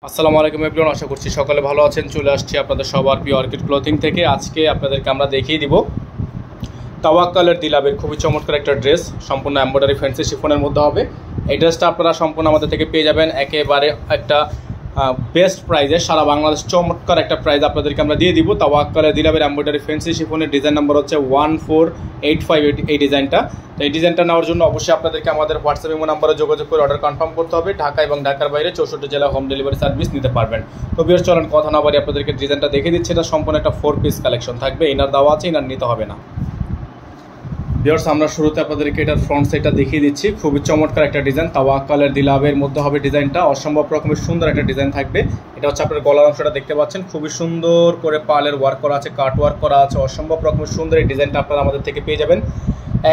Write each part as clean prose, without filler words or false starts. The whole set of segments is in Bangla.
আসসালামু আলাইকুম এভরিওয়ান, আশা করছি সকালে ভালো আছেন। চলে আসছি আপনাদের সবার প্রিয় অর্কিড ক্লথিং থেকে। আজকে আপনাদেরকে আমরা দেখিয়ে দিব তাওয়াক্কালের দিলাবের খুবই চমৎকার একটা ড্রেস, সম্পূর্ণ এমব্রয়ডারি ফ্যান্সি শিফনের মধ্যে হবে। এই ড্রেসটা আপনারা সম্পূর্ণ আমাদের থেকে পেয়ে যাবেন একেবারে একটা বেস্ট প্রাইজে, সারা বাংলাদেশ চমৎকার একটা প্রাইজ আপনাদেরকে আমরা দিয়ে দিব। তাওয়াক্কালের দিলাবের এমব্রয়ডারি ফ্যান্সি শিফনের ডিজাইন নাম্বার হচ্ছে 1485। এই ডিজাইনটা, তো এই ডিজাইনটা নেওয়ার জন্য অবশ্যই আপনাদেরকে আমাদের হোয়াটসঅ্যাপ ইমো নাম্বারে যোগাযোগ করে অর্ডার কনফার্ম করতে হবে। ঢাকা এবং ঢাকার বাইরে 64 জেলা হোম ডেলিভারি সার্ভিস নিতে পারবেন। তো ভিউয়ার্স, চলেন কথা না বাড়িয়ে আপনাদেরকে ডিজাইনটা দেখে দিচ্ছি। এটা সম্পূর্ণ একটা 4 পিস কালেকশন থাকবে, ইনার দেওয়া আছে, ইনার নিতে হবে না। ভিউয়ার্স, আমরা শুরুতে আপনাদেরকে এটার ফ্রন্ট সাইডটা দেখিয়ে দিচ্ছি। খুবই চমৎকার একটা ডিজাইন, তাওয়াক্কালের দিলাবের মধ্যে হবে ডিজাইনটা। অসম্ভব রকমের সুন্দর একটা ডিজাইন থাকবে। এটা হচ্ছে আপনার গলার অংশটা দেখতে পাচ্ছেন, খুবই সুন্দর করে পালের ওয়ার্ক করা আছে, কাট ওয়ার্ক করা আছে। অসম্ভব রকমের সুন্দর এই ডিজাইনটা আপনারা আমাদের থেকে পেয়ে যাবেন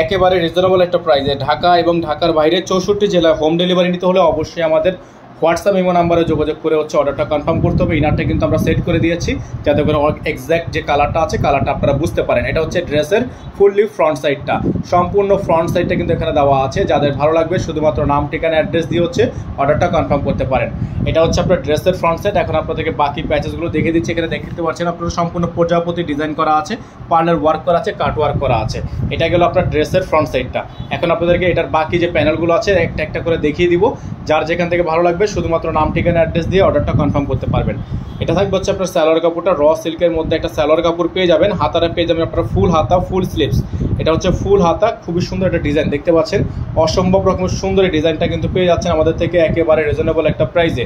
একেবারে রিজনেবল একটা প্রাইসে। ঢাকা এবং ঢাকার বাইরে 64 জেলায় হোম ডেলিভারি নিতে হলে অবশ্যই আমাদের হোয়াটসঅ্যাপ ইমো নাম্বারে যোগাযোগ করে হচ্ছে অর্ডারটা কনফার্ম করতে হবে। ইনারটা কিন্তু আমরা সেট করে দিয়েছি যাতে করে এক্স্যাক্ট যে কালারটা আছে কালারটা আপনারা বুঝতে পারেন। এটা হচ্ছে ড্রেসের ফুললি ফ্রন্ট সাইডটা, সম্পূর্ণ ফ্রন্ট সাইডটা কিন্তু এখানে দেওয়া আছে। যাদের ভালো লাগবে শুধুমাত্র নাম, ঠিকানা, অ্যাড্রেস দিয়ে হচ্ছে অর্ডারটা কনফার্ম করতে পারেন। এটা হচ্ছে আপনার ড্রেসের ফ্রন্ট সাইড। এখন আপনাদেরকে বাকি প্যাচেসগুলো দেখিয়ে দিচ্ছি। এখানে দেখতে পাচ্ছেন আপনারা সম্পূর্ণ প্রজাপতি ডিজাইন করা আছে, পার্লের ওয়ার্ক করা আছে, কাট ওয়ার্ক করা আছে। এটা গেল আপনার ড্রেসের ফ্রন্ট সাইডটা। এখন আপনাদেরকে এটার বাকি যে প্যানেলগুলো আছে একটা একটা করে দেখিয়ে দিব। যার যেখান থেকে ভালো লাগবে শুধুমাত্র নাম, ঠিকানা, অ্যাড্রেস দিয়ে অর্ডারটা কনফার্ম করতে পারবেন। এটা থাকবে হচ্ছে আপনার সালোয়ার কাপড়টা র সিল্কের মধ্যে একটা সালোয়ার কাপড় পেয়ে যাবেন। হাতাটা পেয়ে যাবেন আপনার ফুল হাতা, ফুল স্লিভস। এটা হচ্ছে ফুল হাতা, খুবই সুন্দর একটা ডিজাইন দেখতে পাচ্ছেন। অসম্ভব রকমের সুন্দর এই ডিজাইনটা কিন্তু পেয়ে যাচ্ছেন আমাদের থেকে একেবারে রিজনেবল একটা প্রাইসে।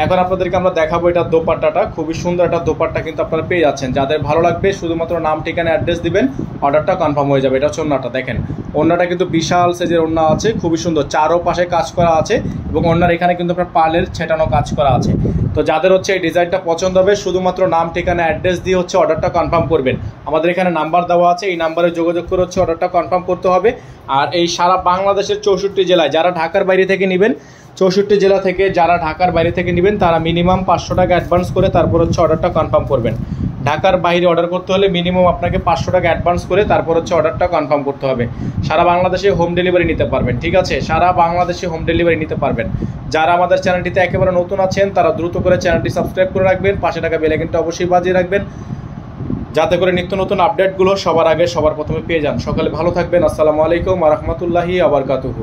এখন আপনাদেরকে আমরা দেখাবো এটা দোপাট্টাটা, খুবই সুন্দর একটা দোপাট্টা কিন্তু আপনারা পেয়ে যাচ্ছেন। যাদের ভালো লাগবে শুধুমাত্র নাম, ঠিকানা, অ্যাড্রেস দিবেন, অর্ডারটা কনফার্ম হয়ে যাবে। এটা হচ্ছে ওড়নাটা, দেখেন ওড়নাটা কিন্তু বিশাল সাইজের ওড়না আছে, খুবই সুন্দর, চারো পাশে কাজ করা আছে এবং ওড়নার এখানে কিন্তু আপনার পালের ছেটানো কাজ করা আছে। তো যাদের হচ্ছে এই ডিজাইনটা পছন্দ হবে শুধুমাত্র নাম, ঠিকানা, অ্যাড্রেস দিয়ে হচ্ছে অর্ডারটা কনফার্ম করবেন। আমাদের এখানে নাম্বার দেওয়া আছে, এই নাম্বারে যোগাযোগ করে হচ্ছে অর্ডারটা কনফার্ম করতে হবে। আর এই সারা বাংলাদেশের 64 জেলায় যারা ঢাকার বাইরে থেকে নেবেন, 64 জেলা থেকে যারা ঢাকার বাইরে থেকে নেবেন তারা মিনিমাম 500 টাকা অ্যাডভান্স করে তারপর হচ্ছে অর্ডারটা কনফার্ম করবেন। ঢাকার বাইরে অর্ডার করতে হলে মিনিমাম আপনাকে 500 টাকা অ্যাডভান্স করে তারপর হচ্ছে অর্ডারটা কনফার্ম করতে হবে। সারা বাংলাদেশে হোম ডেলিভারি নিতে পারবেন, ঠিক আছে? সারা বাংলাদেশে হোম ডেলিভারি নিতে পারবেন। যারা আমাদের চ্যানেলটিতে একেবারে নতুন আছেন তারা দ্রুত করে চ্যানেলটি সাবস্ক্রাইব করে রাখবেন, পাশে থাকা বেল আইকনটা অবশ্যই বাজিয়ে রাখবেন যাতে করে নিত্য নতুন আপডেটগুলো সবার আগে সবার প্রথমে পেয়ে যান। সকালে ভালো থাকবেন। আসসালামু আলাইকুম ওয়া রাহমাতুল্লাহি ওয়া বারাকাতুহু।